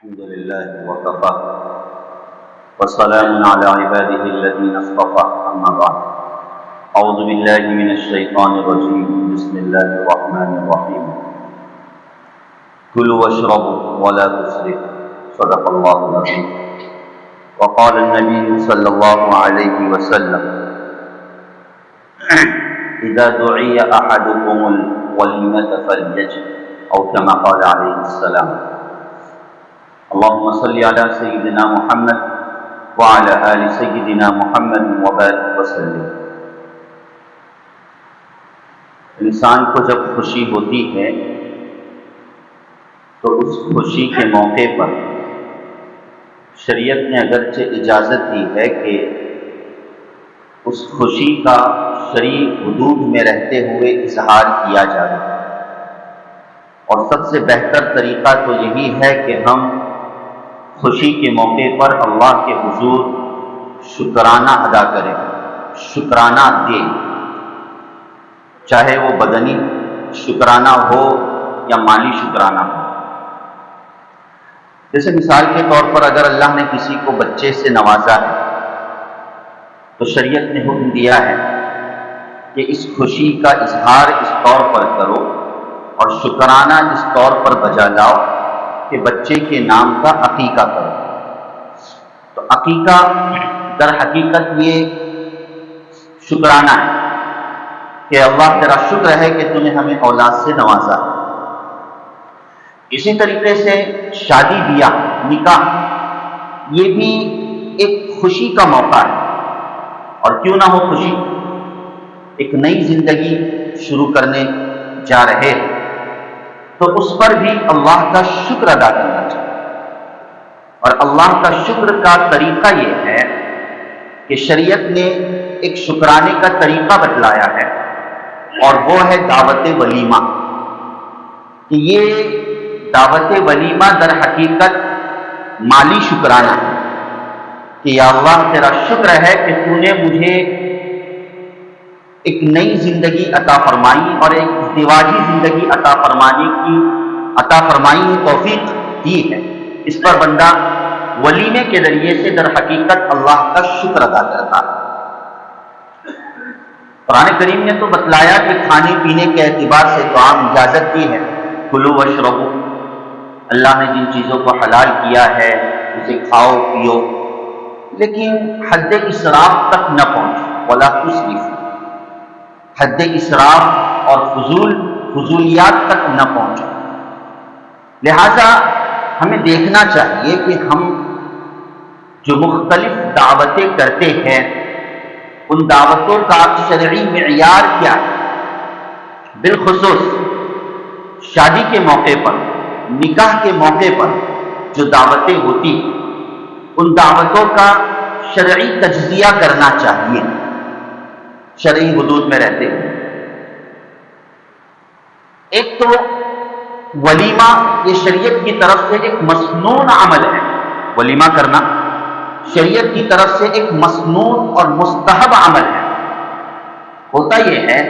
الحمد لله وكفى وسلام على عباده الذين اصطفى أما بعد أعوذ بالله من الشيطان الرجيم بسم الله الرحمن الرحيم كلوا واشربوا ولا تسرفوا صدق الله العظيم وقال النبي صلى الله عليه وسلم إذا دعي أحدكم الوليمة فليجب أو كما قال عليه السلام اللهم صل على سيدنا محمد وعلى آل سيدنا محمد وبارك وسلم۔ انسان کو جب خوشی ہوتی ہے تو اس خوشی کے موقع پر شریعت نے اگرچہ اجازت دی ہے کہ اس خوشی کا شرعی حدود میں رہتے ہوئے اظہار کیا جائے، اور سب سے بہتر طریقہ تو یہی ہے کہ ہم خوشی کے موقع پر اللہ کے حضور شکرانہ ادا کریں، شکرانہ دیں، چاہے وہ بدنی شکرانہ ہو یا مالی شکرانہ ہو۔ جیسے مثال کے طور پر اگر اللہ نے کسی کو بچے سے نوازا ہے تو شریعت نے حکم دیا ہے کہ اس خوشی کا اظہار اس طور پر کرو اور شکرانہ اس طور پر بجا لاؤ کہ بچے کے نام کا عقیقہ کرو۔ تو عقیقہ در حقیقت یہ شکرانہ ہے کہ اللہ تیرا شکر ہے کہ تم نے ہمیں اولاد سے نوازا۔ اسی طریقے سے شادی بیاہ نکاح یہ بھی ایک خوشی کا موقع ہے، اور کیوں نہ ہو خوشی، ایک نئی زندگی شروع کرنے جا رہے ہیں تو اس پر بھی اللہ کا شکر ادا کرنا چاہیے۔ اور اللہ کا شکر کا طریقہ یہ ہے کہ شریعت نے ایک شکرانے کا طریقہ بتلایا ہے، اور وہ ہے دعوت ولیمہ۔ کہ یہ دعوت ولیمہ در حقیقت مالی شکرانہ ہے کہ یا اللہ تیرا شکر ہے کہ تو نے مجھے ایک نئی زندگی عطا فرمائی اور ایک ازدواجی زندگی عطا فرمائی توفیق دی ہے۔ اس پر بندہ ولیمے کے ذریعے سے در حقیقت اللہ کا شکر ادا کرتا ہے۔ قرآن کریم نے تو بتلایا کہ کھانے پینے کے اعتبار سے تو عام اجازت دی ہے، کلو واشربو، اللہ نے جن چیزوں کو حلال کیا ہے اسے کھاؤ پیو، لیکن حد اسراف تک نہ پہنچو، ولا تسرفوا، حد اسراف اور فضولیات تک نہ پہنچو۔ لہذا ہمیں دیکھنا چاہیے کہ ہم جو مختلف دعوتیں کرتے ہیں ان دعوتوں کا شرعی معیار کیا ہے۔ بالخصوص شادی کے موقع پر، نکاح کے موقع پر جو دعوتیں ہوتی ان دعوتوں کا شرعی تجزیہ کرنا چاہیے، شرعی حدود میں رہتے ہیں۔ ایک تو ولیمہ یہ شریعت کی طرف سے ایک مسنون عمل ہے، ولیمہ کرنا شریعت کی طرف سے ایک مسنون اور مستحب عمل ہے۔ ہوتا یہ ہے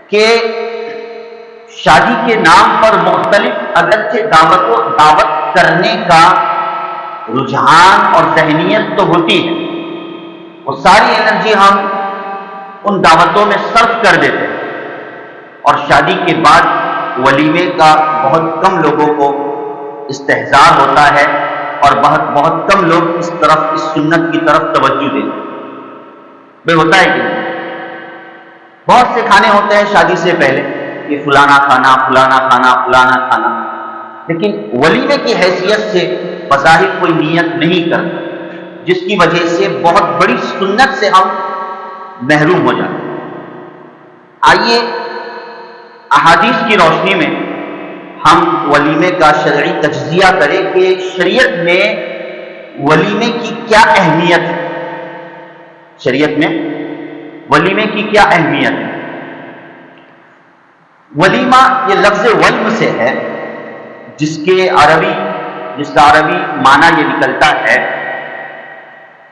کہ شادی کے نام پر مختلف اگرچہ دعوت کرنے کا رجحان اور ذہنیت تو ہوتی ہے، وہ ساری انرجی ہم ان دعوتوں میں صرف کر دیتے ہیں، اور شادی کے بعد ولیمے کا بہت کم لوگوں کو استحضار ہوتا ہے، اور بہت کم لوگ اس سنت کی طرف توجہ دیتے ہیں۔ بھئی ہوتا ہے کہ بہت سے کھانے ہوتے ہیں شادی سے پہلے کہ فلانا کھانا فلانا کھانا فلانا کھانا، لیکن ولیمے کی حیثیت سے بظاہر کوئی نیت نہیں کرتا، جس کی وجہ سے بہت بڑی سنت سے ہم محروم ہو جاتے ہیں۔ آئیے احادیث کی روشنی میں ہم ولیمے کا شرعی تجزیہ کریں کہ شریعت میں ولیمے کی کیا اہمیت ہے۔ شریعت میں ولیمے کی کیا اہمیت ہے؟ ولیمہ یہ لفظ ولم سے ہے، جس کا عربی معنی یہ نکلتا ہے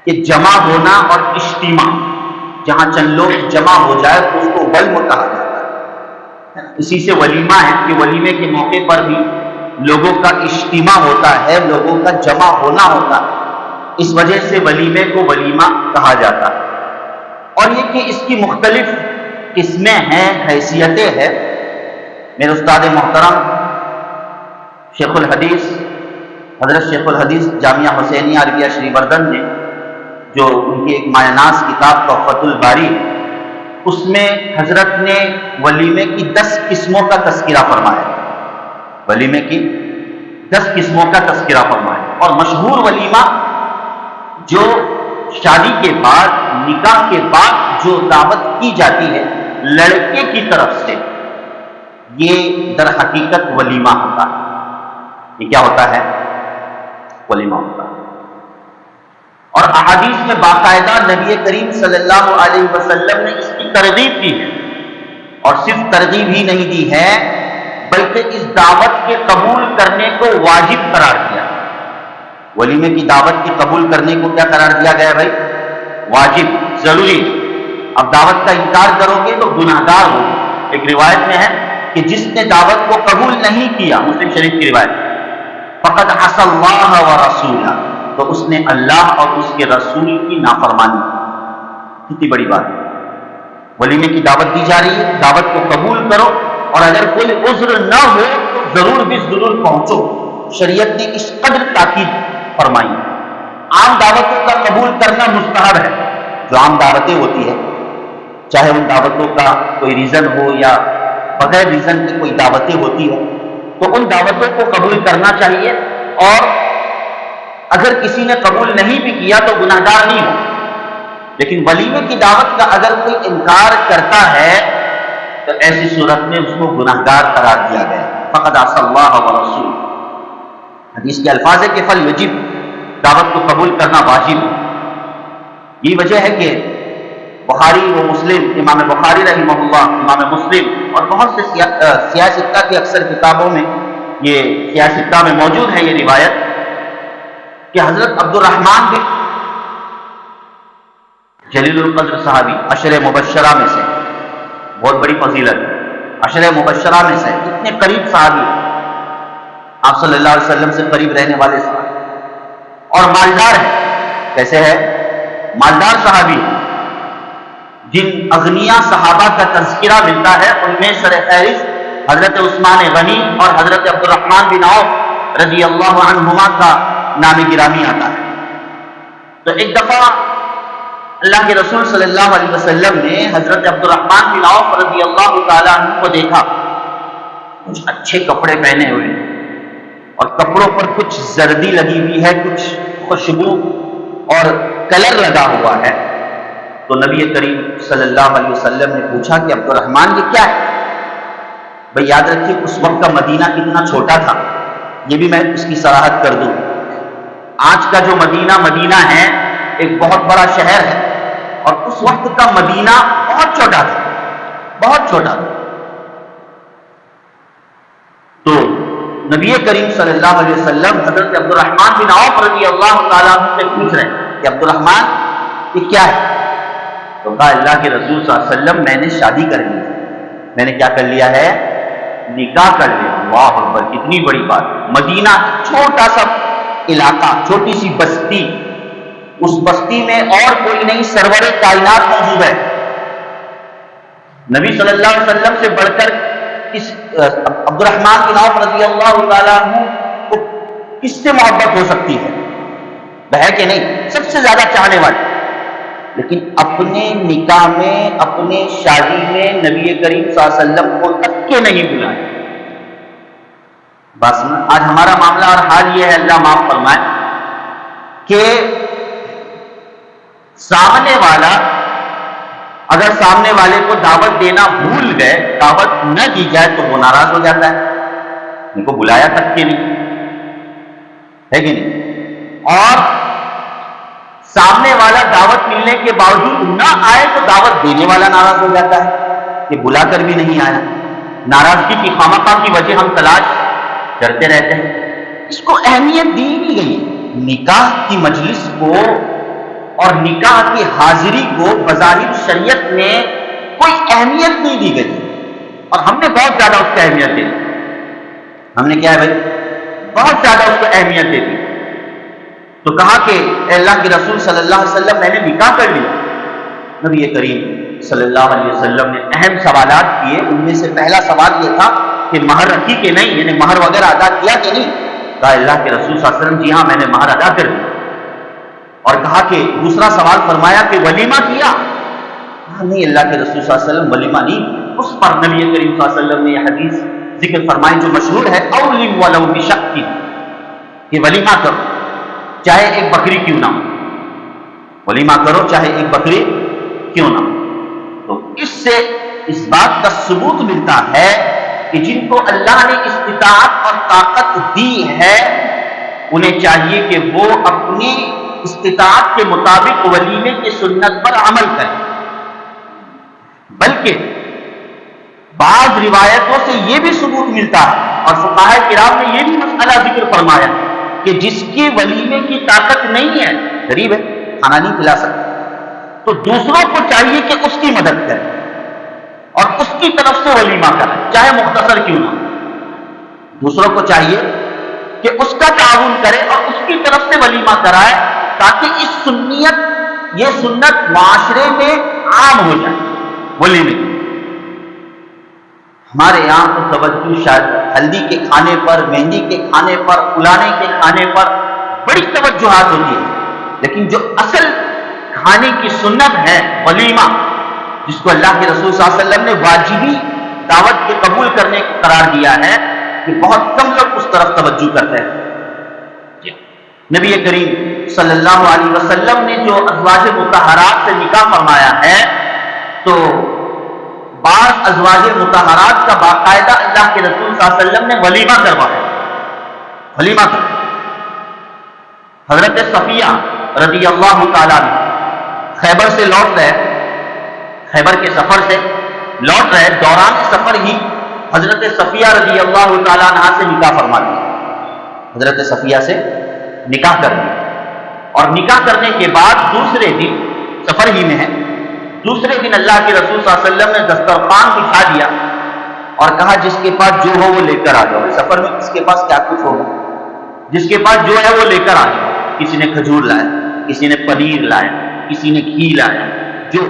کہ جمع ہونا اور اجتماع، جہاں چند لوگ جمع ہو جائے تو اس کو ولم کہا جاتا ہے۔ اسی سے ولیمہ ہے کہ ولیمے کے موقع پر بھی لوگوں کا اجتماع ہوتا ہے، لوگوں کا جمع ہونا ہوتا ہے، اس وجہ سے ولیمے کو ولیمہ کہا جاتا ہے۔ اور یہ کہ اس کی مختلف قسمیں ہیں، حیثیتیں ہیں۔ میرے استاد محترم شیخ الحدیث حضرت شیخ الحدیث جامعہ حسینیہ عربیہ شریوردن نے جو ان کی ایک مایہ ناز کتاب تحفۃ الباری، اس میں حضرت نے ولیمے کی 10 قسموں کا تذکرہ فرمایا، ولیمے کی 10 قسموں کا تذکرہ فرمایا۔ اور مشہور ولیمہ جو شادی کے بعد، نکاح کے بعد جو دعوت کی جاتی ہے لڑکے کی طرف سے، یہ در حقیقت ولیمہ ہوتا ہے۔ یہ کیا ہوتا ہے؟ ولیمہ ہوتا ہے۔ اور احادیث میں باقاعدہ نبی کریم صلی اللہ علیہ وسلم نے اس کی ترغیب دی ہے، اور صرف ترغیب ہی نہیں دی ہے بلکہ اس دعوت کے قبول کرنے کو واجب قرار دیا۔ ولیمے کی دعوت کے قبول کرنے کو کیا قرار دیا گیا بھائی؟ واجب، ضروری۔ اب دعوت کا انکار کرو گے تو گناہگار ہوگے۔ ایک روایت میں ہے کہ جس نے دعوت کو قبول نہیں کیا، مسلم شریف کی روایت، فقد عصى اللہ ورسولہ، تو اس نے اللہ اور اس کے رسول کی نافرمانی کی۔ کتنی بڑی بات ہے۔ ولیمے کی دعوت دی جا رہی ہے، دعوت کو قبول کرو، اور اگر کوئی عذر نہ ہو تو ضرور بھی ضرور پہنچو۔ شریعت نے اس قدر تاکید فرمائی۔ عام دعوتوں کا قبول کرنا مستحب ہے، جو عام دعوتیں ہوتی ہے، چاہے ان دعوتوں کا کوئی ریزن ہو یا بغیر ریزن کی کوئی دعوتیں ہوتی ہیں، تو ان دعوتوں کو قبول کرنا چاہیے، اور اگر کسی نے قبول نہیں بھی کیا تو گناہگار نہیں ہو۔ لیکن ولیمے کی دعوت کا اگر کوئی انکار کرتا ہے تو ایسی صورت میں اس کو گناہگار قرار دیا گیا۔ فقد عصى اللہ ورسولہ، حدیث کے الفاظ ہے کہ فلیجب، دعوت کو قبول کرنا واجب ہے۔ یہ وجہ ہے کہ بخاری و مسلم، امام بخاری رحمہ اللہ، امام مسلم اور بہت سے سیاہ ستہ کی اکثر کتابوں میں، یہ سیاہ ستہ میں موجود ہے یہ روایت کہ حضرت عبد الرحمن بن جلیل القدر صحابی، عشر مبشرہ میں سے، بہت بڑی فضیلت، عشر مبشرہ میں سے، اتنے قریب صحابی، آپ صلی اللہ علیہ وسلم سے قریب رہنے والے صحابی، اور مالدار ہیں۔ کیسے ہے؟ مالدار صحابی، جن اغنیا صحابہ کا تذکرہ ملتا ہے ان میں سر فہرست حضرت عثمان غنی اور حضرت عبد الرحمن بن عوف رضی اللہ عنہما کا نام گرامی آتا ہے۔ تو ایک دفعہ اللہ کے رسول صلی اللہ علیہ وسلم نے حضرت عبد الرحمن بن عوف رضی اللہ تعالیٰ عنہ کو دیکھا، کچھ اچھے کپڑے پہنے ہوئے، اور کپڑوں پر کچھ زردی لگی ہوئی ہے، کچھ خوشبو اور کلر لگا ہوا ہے۔ تو نبی کریم صلی اللہ علیہ وسلم نے پوچھا کہ عبد الرحمن یہ کیا ہے؟ بھئی یاد رکھیے اس وقت کا مدینہ کتنا چھوٹا تھا، یہ بھی میں اس کی صراحت کر دوں۔ آج کا جو مدینہ ہے ایک بہت بڑا شہر ہے، اور اس وقت کا مدینہ بہت چھوٹا تھا، بہت چھوٹا تھا۔ تو نبی کریم صلی اللہ علیہ وسلم حضرت عبد الرحمن بن عوف رضی اللہ تعالیٰ عنہ سے پوچھ رہے ہیں کہ عبد الرحمن یہ کیا ہے؟ تو کہا اللہ کے رسول صلی اللہ علیہ وسلم میں نے شادی کر لی، میں نے کیا کر لیا ہے؟ نکاح کر لیا۔ اللہ اکبر، کتنی بڑی بات۔ مدینہ چھوٹا سا علاقہ، چھوٹی سی بستی، اس بستی میں اور کوئی نہیں، سرور کائنات موجود ہے۔ نبی صلی اللہ علیہ وسلم سے بڑھ کر اس عبد الرحمن بن عوف رضی اللہ تعالیٰ عنہ کو کس سے محبت ہو سکتی ہے کہ نہیں؟ سب سے زیادہ چاہنے والے، لیکن اپنے نکاح میں، اپنے شادی میں نبی کریم صلی اللہ علیہ وسلم کو تک کے نہیں بلائے۔ بس آج ہمارا معاملہ اور حال یہ ہے، اللہ معاف فرمائے، کہ سامنے والا اگر سامنے والے کو دعوت دینا بھول گئے، دعوت نہ دی جائے تو وہ ناراض ہو جاتا ہے، ان کو بلایا تک کے نہیں، ہے کہ نہیں؟ اور سامنے والا دعوت ملنے کے باوجود نہ آئے تو دعوت دینے والا ناراض ہو جاتا ہے کہ بلا کر بھی نہیں آیا۔ ناراضگی کی خامخواہ کی وجہ ہم تلاش کرتے رہتے ہیں۔ اس کو اہمیت دی نہیں گئی۔ نکاح کی مجلس کو اور نکاح کی حاضری کو بظاہر شریعت میں کوئی اہمیت نہیں دی گئی، اور ہم نے بہت زیادہ اس کی اہمیت دی۔ ہم نے کیا ہے بھائی؟ بہت زیادہ اس کو اہمیت دیتی. تو کہا کہ اے اللہ کے رسول صلی اللہ علیہ وسلم میں نے نکاح کر لیا. نبی کریم صلی اللہ علیہ وسلم نے اہم سوالات کیے. ان میں سے پہلا سوال یہ تھا کہ مہر رکھی کہ نہیں، یعنی مہر وغیرہ ادا کیا کہ نہیں. کہا اللہ کے رسول صلی اللہ علیہ وسلم جی ہاں میں نے مہر ادا کر دیا. اور کہا کہ دوسرا سوال فرمایا کہ ولیمہ کیا؟ نہیں اللہ کے رسول صلی اللہ علیہ وسلم ولیمہ نہیں. اس پر نبی کریم صلی اللہ علیہ وسلم نے یہ حدیث ذکر فرمائی جو مشہور ہے اولم ولو بشق، کہ ولیمہ کرو چاہے ایک بکری کیوں نہ ہو. ولیمہ کرو چاہے ایک بکری کیوں نہ ہو. تو اس سے اس بات کا ثبوت ملتا ہے کہ جن کو اللہ نے استطاعت اور طاقت دی ہے انہیں چاہیے کہ وہ اپنی استطاعت کے مطابق ولیمے کی سنت پر عمل کریں. بلکہ بعض روایتوں سے یہ بھی ثبوت ملتا ہے اور فقہاء کرام نے یہ بھی مسئلہ ذکر فرمایا کہ جس کی ولیمے کی طاقت نہیں ہے، غریب ہے، کھانا نہیں کھلا سکتا، تو دوسروں کو چاہیے کہ اس کی مدد کرے اور اس کی طرف سے ولیمہ کرے چاہے مختصر کیوں نہ. دوسروں کو چاہیے کہ اس کا تعاون کرے اور اس کی طرف سے ولیمہ کرائے تاکہ اس یہ سنت معاشرے میں عام ہو جائے. ولیمے ہمارے یہاں تو توجہ شاید ہلدی کے کھانے پر، مہندی کے کھانے پر، فلانے کے کھانے پر بڑی توجہات ہوتی ہے، لیکن جو اصل کھانے کی سنت ہے ولیمہ، جس کو اللہ کے رسول صلی اللہ علیہ وسلم نے واجبی دعوت کے قبول کرنے کو قرار دیا ہے، کہ بہت کم لوگ اس طرف توجہ کرتے ہیں. نبی کریم صلی اللہ علیہ وسلم نے جو ازواج مطہرات سے نکاح فرمایا ہے تو بعض ازواج مطہرات کا باقاعدہ اللہ کے رسول صلی اللہ علیہ وسلم نے ولیمہ کروایا. ولیمہ کروایا. حضرت صفیہ رضی اللہ تعالیٰ خیبر سے لوٹ رہے، خیبر کے سفر سے لوٹ رہے، دوران سفر ہی حضرت صفیہ رضی اللہ تعالیٰ عنہ سے نکاح فرما دیا. حضرت صفیہ سے نکاح کر دیا اور نکاح کرنے کے بعد دوسرے دن، سفر ہی میں ہے، دوسرے دن اللہ کے رسول صلی اللہ علیہ وسلم نے دسترخوان بچھا دیا اور کہا جس کے پاس جو ہو وہ لے کر آ جاؤ. سفر میں کس کے پاس کیا کچھ ہوگا، جس کے پاس جو ہے وہ لے کر آ جاؤ. کسی نے کھجور لایا، کسی نے پنیر لایا، کسی نے گھی لایا،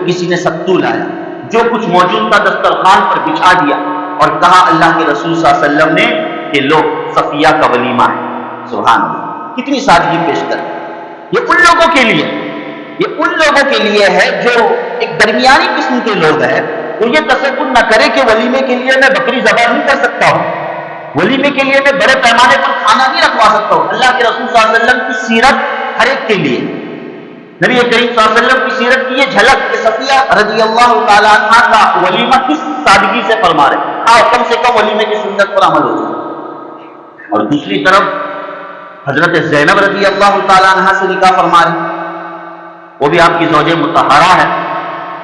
کسی نے ستو لایا، جو کچھ موجود تھا دسترخوان پر بچھا دیا اور کہا اللہ کے رسول صلی اللہ علیہ وسلم نے کہ لو صفیہ کا ولیمہ ہے. سبحان اللہ، کتنی سادگی پیش کر. یہ ان لوگوں کے لیے ہے جو ایک درمیانی قسم کے لوگ ہیں. وہ یہ تصور نہ کرے کہ ولیمے کے لیے میں بکری ذبح نہیں کر سکتا ہوں، ولیمے کے لیے میں بڑے پیمانے پر کھانا نہیں رکھوا سکتا ہوں. اللہ کے رسول صلی اللہ علیہ وسلم کی سیرت ہر ایک کے لیے. نبی کریم صلی اللہ علیہ وسلم کی سیرت کی یہ جھلک کہ صفیہ رضی اللہ تعالیٰ عنہ کا ولیمہ کس سادگی سے فرما رہے، کم سے کم ولیمے کی سنت پر عمل ہو جائے. اور دوسری طرف حضرت زینب رضی اللہ تعالیٰ عنہ سے نکاح فرما رہے، وہ بھی آپ کی زوجہ مطہرہ ہے.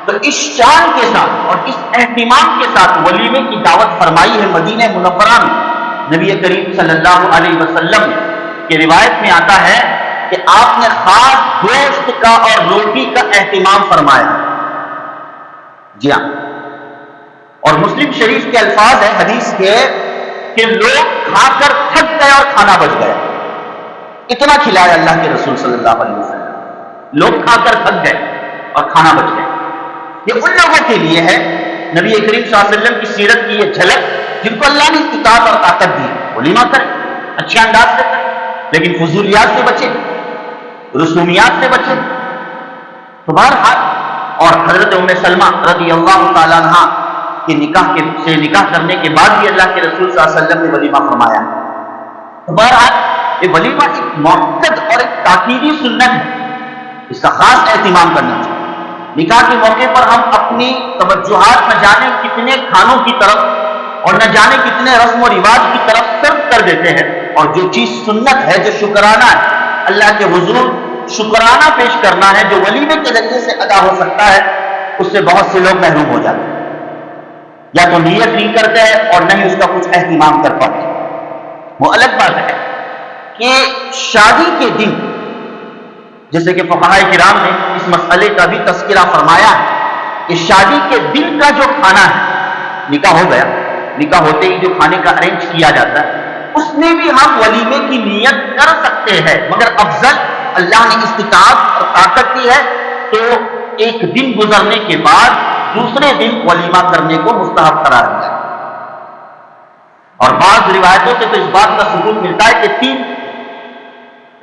تو اس شان کے ساتھ اور اس اہتمام کے ساتھ ولیمے کی دعوت فرمائی ہے مدینہ منورہ میں. نبی کریم صلی اللہ علیہ وسلم کی روایت میں آتا ہے کہ آپ نے خاص گوشت کا اور روٹی کا اہتمام فرمایا. جی ہاں، اور مسلم شریف کے الفاظ ہیں حدیث کے کہ لوگ کھا کر تھک گئے اور کھانا بچ گیا. اتنا کھلایا اللہ کے رسول صلی اللہ علیہ وسلم، لوگ کھا کر تھک گئے اور کھانا بچ گیا. یہ ان لوگوں کے لیے ہے نبی کریم صلی اللہ علیہ وسلم کی سیرت کی یہ جھلک جن کو اللہ نے استطاعت اور طاقت دی. ولیمہ کریں، اچھے انداز سے کریں، لیکن فضولیات سے بچیں، رسومیات سے بچیں. تو بہرحال اور حضرت ام سلمہ رضی اللہ تعالیٰ عنہ کے نکاح کرنے کے بعد بھی اللہ کے رسول صلی اللہ علیہ وسلم نے ولیمہ فرمایا. تو بہرحال یہ ولیمہ ایک موقت اور ایک تاکیدی سنت ہے، اس کا خاص اہتمام کرنا چاہیے. نکاح کے موقع پر ہم اپنی توجہات نہ جانے کتنے کھانوں کی طرف اور نہ جانے کتنے رسم و رواج کی طرف صرف کر دیتے ہیں، اور جو چیز سنت ہے، جو شکرانہ ہے، اللہ کے حضور شکرانہ پیش کرنا ہے، جو ولیمے کے ذریعے سے ادا ہو سکتا ہے، اس سے بہت سے لوگ محروم ہو جاتے ہیں. یا تو نیت نہیں کرتے ہیں اور نہ ہی اس کا کچھ اہتمام کر پاتے. وہ الگ بات ہے کہ شادی کے دن، جیسے کہ فقہاء کرام نے اس مسئلے کا بھی تذکرہ فرمایا ہے کہ شادی کے دن کا جو کھانا ہے، نکاح ہو گیا، نکاح ہوتے ہی جو کھانے کا ارینج کیا جاتا ہے، اس میں بھی ہم ولیمے کی نیت کر سکتے ہیں، مگر افضل اللہ نے استطاعت اور طاقت دی ہے تو ایک دن گزرنے کے بعد دوسرے دن ولیمہ کرنے کو مستحب قرار دیا۔ اور بعض روایتوں سے تو اس بات کا ثبوت ملتا ہے کہ تین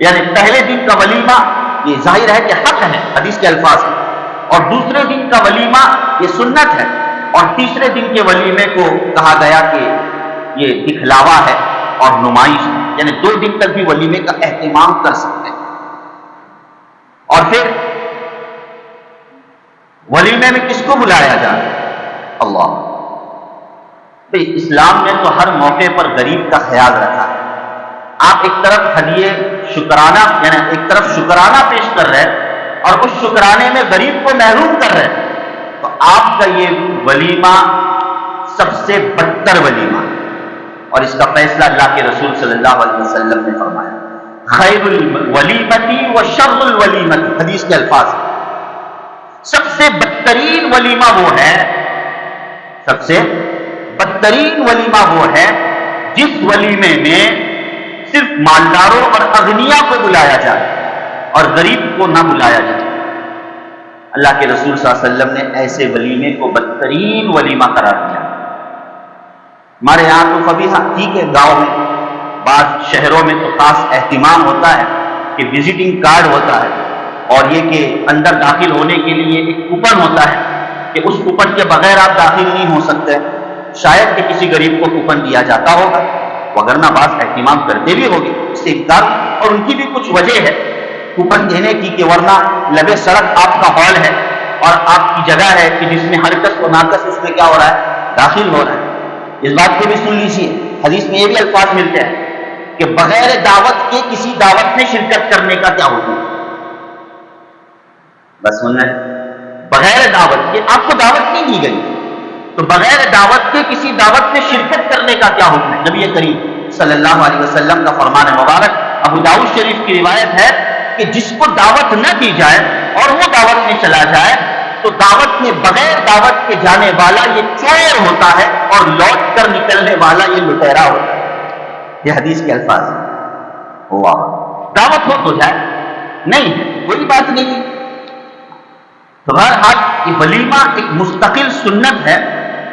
یعنی پہلے دن کا ولیمہ یہ ظاہر ہے کہ حق ہے حدیث کے الفاظ میں، اور دوسرے دن کا ولیمہ یہ سنت ہے، اور تیسرے دن کے ولیمے کو کہا گیا کہ یہ دکھلاوا ہے اور نمائش ہے، یعنی 2 دن تک بھی ولیمے کا اہتمام کر سکتے ہیں۔ اور پھر ولیمے میں کس کو بلایا جائے؟ اللہ۔ اسلام نے تو ہر موقع پر غریب کا خیال رکھا ہے۔ آپ ایک طرف ہدیے شکرانہ یعنی ایک طرف شکرانہ پیش کر رہے ہیں اور اس شکرانے میں غریب کو محروم کر رہے ہیں، تو آپ کا یہ ولیمہ سب سے بدتر ولیمہ ہے، اور اس کا فیصلہ اللہ کے رسول صلی اللہ علیہ وسلم نے فرمایا، خیر الولیمتی و شر الولیمتی، حدیث کے الفاظ ہیں۔ سب سے بدترین ولیمہ وہ ہے، سب سے بدترین ولیمہ وہ ہے جس ولیمے میں صرف مالداروں اور اغنیاء کو بلایا جائے اور غریب کو نہ بلایا جائے۔ اللہ کے رسول صلی اللہ علیہ وسلم نے ایسے ولیمے کو بدترین ولیمہ قرار دیا۔ ہمارے یہاں تو کبھی ٹھیک ہے، گاؤں میں بعض شہروں میں تو خاص اہتمام ہوتا ہے کہ وزٹنگ کارڈ ہوتا ہے، اور یہ کہ اندر داخل ہونے کے لیے ایک کوپن ہوتا ہے کہ اس کوپن کے بغیر آپ داخل نہیں ہو سکتے۔ شاید کہ کسی غریب کو کوپن دیا جاتا ہوگا، وگرنہ بعض اہتمام کرتے بھی ہوگے اس سے انکار، اور ان کی بھی کچھ وجہ ہے کوپن دینے کی کہ ورنہ لبے سڑک آپ کا ہال ہے اور آپ کی جگہ ہے کہ جس میں ہر کس و ناقص اس میں کیا ہو رہا ہے، داخل ہو رہا ہے۔ اس بات کو بھی سن لیجیے، حدیث میں یہ بھی الفاظ ملتے ہیں کہ بغیر دعوت کے کسی دعوت میں شرکت کرنے کا کیا حکم ہے؟ بس سننا ہے، بغیر دعوت کے آپ کو دعوت نہیں دی گئی تو بغیر دعوت کے کسی دعوت میں شرکت کرنے کا کیا حکم ہے؟ نبی کریم صلی اللہ علیہ وسلم کا فرمان مبارک ابو داؤد شریف کی روایت ہے کہ جس کو دعوت نہ دی جائے اور وہ دعوت میں چلا جائے تو دعوت میں بغیر دعوت کے جانے والا یہ چور ہوتا ہے اور لوٹ کر نکلنے والا یہ لٹیرا ہوتا ہے۔ یہ حدیث کے الفاظ ہیں۔ واہ، دعوت ہو تو جائے، نہیں ہے کوئی بات نہیں۔ تو بہرحال یہ ولیمہ ایک مستقل سنت ہے،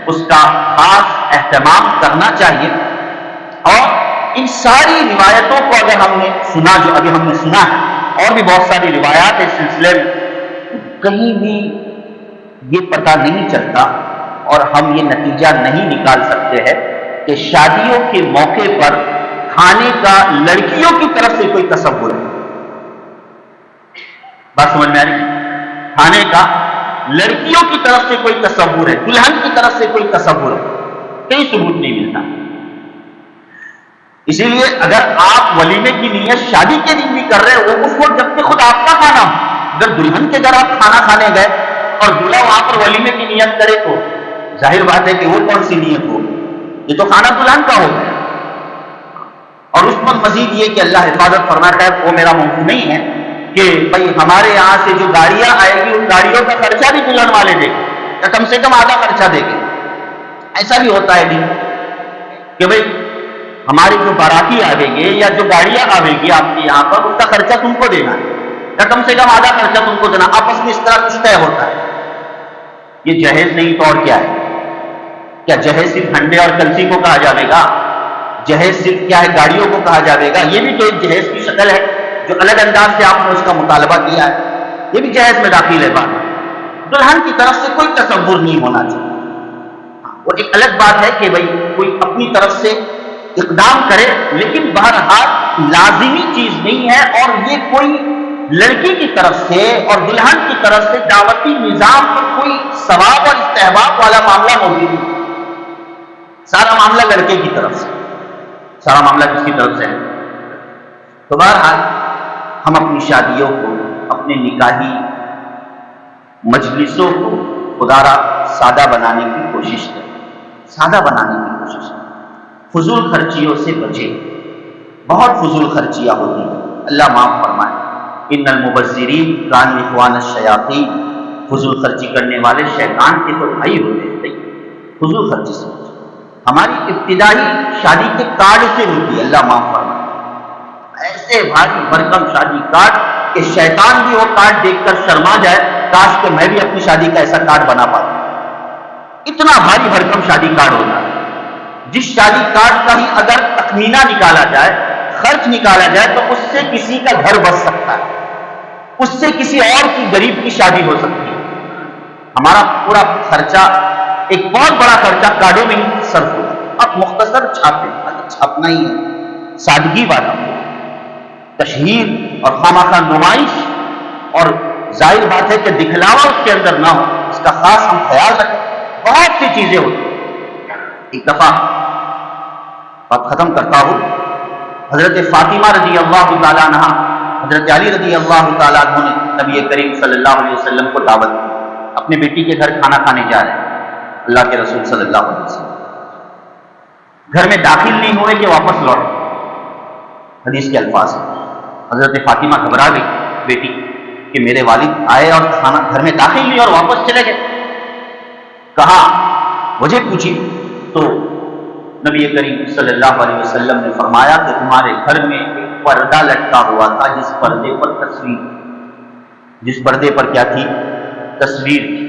اس کا خاص اہتمام کرنا چاہیے۔ اور ان ساری روایتوں کو اگر ہم نے سنا، جو ابھی ہم نے سنا ہے، اور بھی بہت ساری روایات اس سلسلے میں، کہیں بھی یہ پتہ نہیں چلتا اور ہم یہ نتیجہ نہیں نکال سکتے ہیں کہ شادیوں کے موقع پر کھانے کا لڑکیوں کی طرف سے کوئی تصور ہے۔ بات سمجھ میں آ رہی ہے؟ کھانے کا لڑکیوں کی طرف سے کوئی تصور ہے، دلہن کی طرف سے کوئی تصور ہے، کہیں ثبوت نہیں ملتا۔ اسی لیے اگر آپ ولیمے کی نیت شادی کے دن بھی کر رہے ہو، اس وقت جب کہ خود آپ کا کھانا ہو، اگر دلہن کے گھر آپ کھانا کھانے گئے اور دلہا وہاں پر ولیمے کی نیت کرے تو ظاہر بات ہے کہ وہ کون سی نیت ہو، یہ تو کھانا دلہن کا ہو گیا۔ اور اس پر مزید یہ کہ اللہ حفاظت فرماتا ہے، وہ میرا موضوع نہیں ہے کہ بھائی ہمارے یہاں سے جو گاڑیاں آئے گی ان گاڑیوں کا خرچہ بھی دلہن والے دیں گے یا کم سے کم آدھا خرچہ دیں گے۔ ایسا بھی ہوتا ہے نہیں کہ بھائی ہماری جو باراتی آئیں گے یا جو گاڑیاں آئیں گی آپ کے یہاں پر، اس کا خرچہ تم کو دینا ہے یا کم سے کم آدھا خرچہ تم کو دینا، آپس میں اس طرح کچھ طے ہوتا ہے۔ یہ جہیز نہیں تو اور کیا ہے؟ کیا جہیز صرف ہنڈے اور کلسی کو کہا جائے گا؟ جہیز صرف کیا ہے گاڑیوں کو کہا جائے گا؟ یہ بھی تو ایک جہیز کی شکل ہے جو الگ انداز سے آپ نے اس کا مطالبہ کیا ہے، یہ بھی جہیز میں داخل ہے۔ بات دلہن کی طرف سے کوئی تصور نہیں ہونا چاہیے۔ وہ ایک الگ بات ہے کہ بھائی کوئی اپنی طرف سے اقدام کرے، لیکن بہرحال لازمی چیز نہیں ہے، اور یہ کوئی لڑکی کی طرف سے اور دلہن کی طرف سے دعوتی نظام پر کوئی ثواب اور استحباب والا معاملہ موجود نہیں۔ سارا معاملہ لڑکے کی طرف سے، سارا معاملہ کس کی طرف سے ہے؟ تو بہرحال ہم اپنی شادیوں کو، اپنے نکاحی مجلسوں کو خدا را سادہ بنانے کی کوشش کریں، سادہ بنانے کی کوشش کریں، فضول خرچیوں سے بچیں۔ بہت فضول خرچیاں ہوتی ہیں، اللہ معاف فرمائے۔ ان المبذرین کانوا اخوان الشیاطین، فضول خرچی کرنے والے شیطان کے تو بھائی ہوتے ہیں۔ فضول خرچی سے بچیں۔ ہماری ابتدائی شادی کے کارڈ سے ہوتی ہے، اللہ معاف فرمائے، ایسے بھاری بھرکم شادی کارڈ کہ شیطان بھی وہ کارڈ دیکھ کر شرما جائے، کاش کہ میں بھی اپنی شادی کا ایسا کارڈ بنا پاتا۔ اتنا بھاری بھرکم شادی کارڈ ہوتا ہے، جس شادی کارڈ کا ہی اگر تخمینہ نکالا جائے، خرچ نکالا جائے، تو اس سے کسی کا گھر بس سکتا ہے، اس سے کسی اور کی غریب کی شادی ہو سکتی ہے۔ ہمارا پورا خرچہ، ایک بہت بڑا خرچہ کارڈوں میں ہی صرف ہوتا ہے۔ اب مختصر چھاپے، اگر چھاپنا ہی ہے سادگی والا، تشہیر اور خواہ نمائش، اور ظاہر بات ہے کہ دکھلاوا اس کے اندر نہ ہو، اس کا خاص ہم خیال رکھیں۔ بہت سی چیزیں ہوتی ہیں۔ ایک دفعہ بات ختم کرتا ہوں، حضرت فاطمہ رضی اللہ تعالیٰ عنہ، حضرت علی رضی اللہ تعالیٰ عنہ نے نبی کریم صلی اللہ علیہ وسلم کو دعوت دی، اپنے بیٹی کے گھر کھانا کھانے جا رہے ہیں۔ اللہ کے رسول صلی اللہ علیہ وسلم گھر میں داخل نہیں ہوئے کہ واپس لوٹے، حدیث کے الفاظ ہیں۔ حضرت فاطمہ گھبرا گئی بیٹی کہ میرے والد آئے اور کھانا گھر میں داخل نہیں اور واپس چلے گئے۔ کہا، وجہ پوچھی تو نبی کریم صلی اللہ علیہ وسلم نے فرمایا کہ تمہارے گھر میں ایک پردہ لٹکا ہوا تھا، جس پردے پر تصویر، جس پردے پر کیا تھی؟ تصویر تھی۔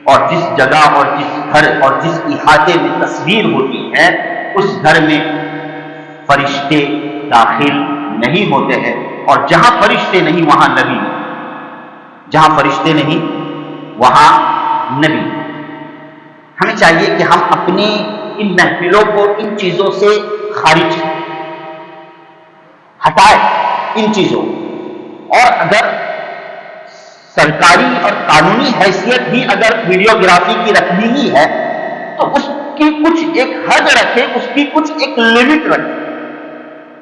اور جس جگہ اور جس گھر اور جس احاطے میں تصویر ہوتی ہے، اس گھر میں فرشتے داخل نہیں ہوتے ہیں، اور جہاں فرشتے نہیں وہاں نبی نہیں، جہاں فرشتے نہیں وہاں نبی۔ ہمیں چاہیے کہ ہم اپنے ان محفلوں کو ان چیزوں سے خارج ہٹائیں، ان چیزوں، اور اگر سرکاری اور قانونی حیثیت بھی اگر ویڈیوگرافی کی رکھنی ہی ہے تو اس کی کچھ ایک حد رکھے، اس کی کچھ ایک لمٹ رکھے۔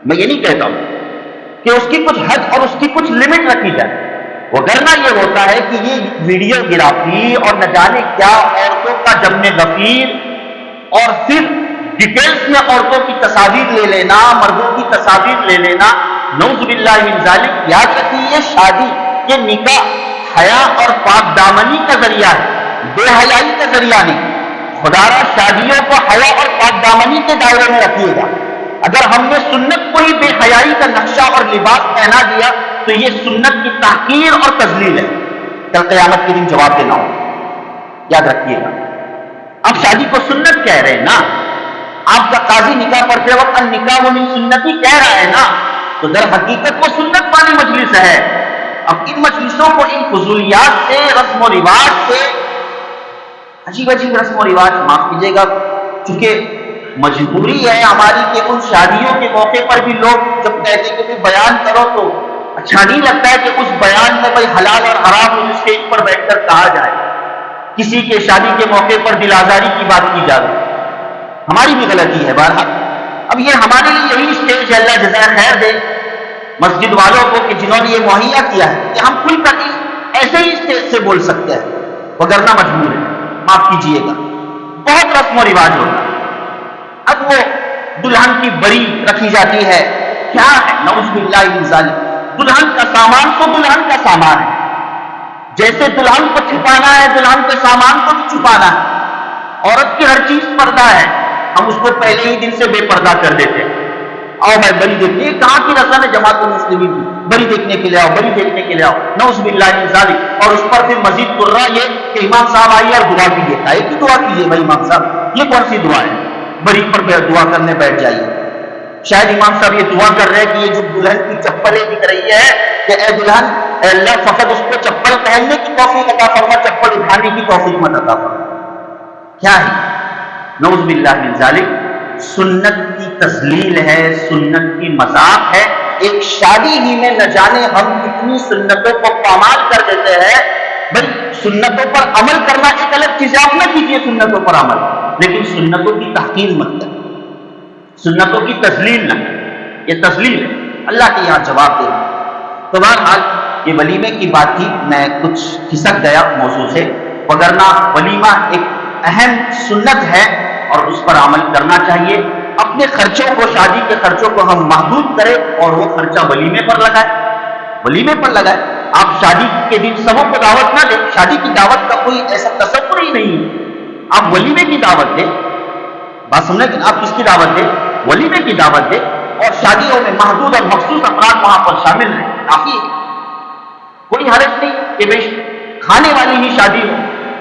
میں یہ نہیں کہتا ہوں کہ اس کی کچھ حد اور اس کی کچھ لمٹ رکھی جائے، وگرنہ یہ ہوتا ہے کہ یہ ویڈیوگرافی اور نہ جانے کیا عورتوں کا جم غفیر، اور پھر ڈیٹیلز میں عورتوں کی تصاویر لے لینا، مردوں کی تصاویر لے لینا، نعوذ باللہ من ذالک۔ یاد رکھیے، یہ شادی، یہ نکاح حیا اور پاک دامنی کا ذریعہ ہے، بے حیائی کا ذریعہ نہیں۔ خدا را شادیوں کو حیا اور پاک دامنی کے دائرے میں رکھیے گا۔ اگر ہم نے سنت کو ہی بے حیائی کا نقشہ اور لباس پہنا دیا تو یہ سنت کی تحقیر اور تذلیل ہے، کل قیامت کے دن جواب دینا ہوگا، یاد رکھیے گا۔ آپ شادی کو سنت کہہ رہے ہیں نا، آپ کا قاضی نکاح پڑھتے وقت النکاح من سنتی کہہ رہا ہے نا، تو در حقیقت وہ سنت والی مجلس ہے۔ اب ان مجلسوں کو ان فضولیات سے، رسم و رواج سے، عجیب عجیب رسم و رواج، معاف کیجیے گا، چونکہ مجبوری ہے ہماری کہ ان شادیوں کے موقع پر بھی لوگ جب کہتے ہیں کہ بیان کرو تو اچھا نہیں لگتا ہے کہ اس بیان میں بھائی حلال اور حرام اس اسٹیج پر بیٹھ کر کہا جائے، کسی کے شادی کے موقع پر دل آزاری کی بات کی جائے، ہماری بھی غلطی ہے بہرحال۔ اب یہ ہمارے لیے یہی اسٹیج ہے، اللہ جزائے خیر دے مسجد والوں کو کہ جنہوں نے یہ مہیا کیا ہے کہ ہم کھل کر ایسے ہی اسٹیج سے بول سکتے ہیں، وگرنہ مجبور ہے، معاف کیجیے گا، بہت رسم و رواج ہوتا ہے۔ اب وہ دلہن کی بری رکھی جاتی ہے، کیا ہے؟ نعوذ باللہ من ذالک۔ دلہن کا سامان تو دلہن کا سامان ہے، جیسے دلہن کو چھپانا ہے دلہن کے سامان کو بھی چھپانا ہے۔ عورت کی ہر چیز پردہ ہے، ہم اس کو پہلے ہی دن سے بے پردہ کر دیتے ہیں۔ آؤ بھائی بری دیکھنے، کہاں کی رسم ہے جماعت المسلمین کی؟ بری دیکھنے کے لیے آؤ، بری دیکھنے کے لیے آؤ، نعوذ باللہ من ذالک۔ اور اس پر پھر مزید کرنا یہ کہ امام صاحب آئیے اور دعا کیجیے، کائے کی دعا کیجیے بھائی امام صاحب؟ یہ کون سی دعا ہے؟ بری پر دعا کرنے بیٹھ جائیے۔ شاید امام صاحب یہ دعا کر رہے ہیں کہ یہ جو دلہن کی چپلیں دکھ رہی ہے کہ اے دلہن، اے اللہ فقط اس کو چپل پہننے کی توفیق عطا فرما، چپل اٹھانے کی توفیق مت عطا فرما۔ کیا ہے؟ نعوذ باللہ من ذالک، سنت کی تذلیل ہے، سنت کی مذاق ہے۔ ایک شادی ہی میں نہ جانے ہم کتنی سنتوں کو پامال کر دیتے ہیں۔ بھائی سنتوں پر عمل کرنا ایک الگ چیز ہے، آپ نہ کیجیے سنتوں پر عمل، لیکن سنتوں کی تحقیر مت کریں، سنتوں کی تذلیل نہ کریں، یہ تذلیل ہے، اللہ کے یہاں جواب دے۔ تو بہرحال یہ ولیمے کی بات تھی، میں کچھ کھسک گیا موضوع سے، وگرنہ ولیمہ ایک اہم سنت ہے اور اس پر عمل کرنا چاہیے۔ اپنے خرچوں کو، شادی کے خرچوں کو ہم محدود کریں اور وہ خرچہ ولیمے پر لگائیں، ولیمے پر لگائیں۔ آپ شادی کے دن سبوں کو دعوت نہ دیں، شادی کی دعوت کا کوئی ایسا تصور ہی نہیں ہے، آپ ولیمے کی دعوت دیں۔ بات سمجھیں کہ آپ کس کی دعوت دیں؟ ولیمے کی دعوت دیں، اور شادیوں میں محدود اور مخصوص افراد وہاں پر شامل ہیں، کافی ہے، کوئی حرج نہیں کہ بھائی کھانے والی ہی شادی ہو،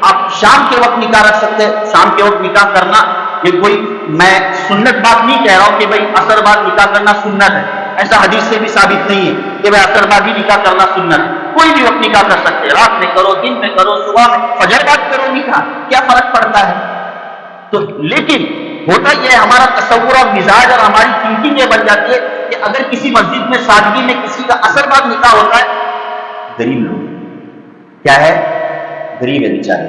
آپ شام کے وقت نکاح رکھ سکتے ہیں، شام کے وقت نکاح کرنا یہ کوئی میں سنت بات نہیں کہہ رہا ہوں کہ بھائی عصر بعد نکاح کرنا سنت ہے، ایسا حدیث سے بھی ثابت نہیں ہے کہ بھائی عصر بعد ہی نکاح کرنا سنت ہے، کوئی بھی وقت نکاح کر سکتے ہیں، رات میں کرو، دن میں کرو، صبح میں، فجر بعد کرو نکاح، کیا فرق پڑتا ہے؟ تو لیکن ہوتا یہ ہے ہمارا تصور اور مزاج اور ہماری تھنکنگ یہ بن جاتی ہے کہ اگر کسی مسجد میں سادگی میں کسی کا عصر بعد نکاح ہوتا ہے، غریب لوگ کیا ہے، غریب ہے بیچارے،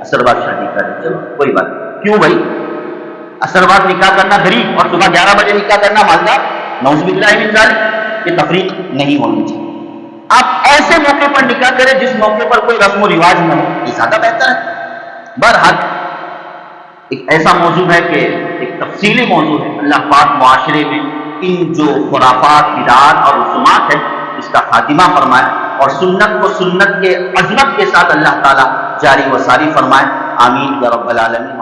عصر بعد شادی کریں، چلو کوئی بات نہیں، کیوں بھائی عصر بعد نکاح کرنا غریب اور صبح 11 بجے نکاح کرنا مالدار، نعوذ باللہ من ذالک، یہ تفریق نہیں ہونی چاہیے۔ آپ ایسے موقع پر نکاح کریں جس موقع پر کوئی رسم و رواج نہ ہو، یہ زیادہ بہتر ہے۔ بہرحال ایک ایسا موضوع ہے کہ ایک تفصیلی موضوع ہے، اللہ پاک معاشرے میں ان جو خرافات، بدعات اور رسومات ہیں اس کا خاتمہ فرمائے، اور سنت کو سنت کے عظمت کے ساتھ اللہ تعالیٰ جاری و ساری فرمائے، آمین یا رب العالمین۔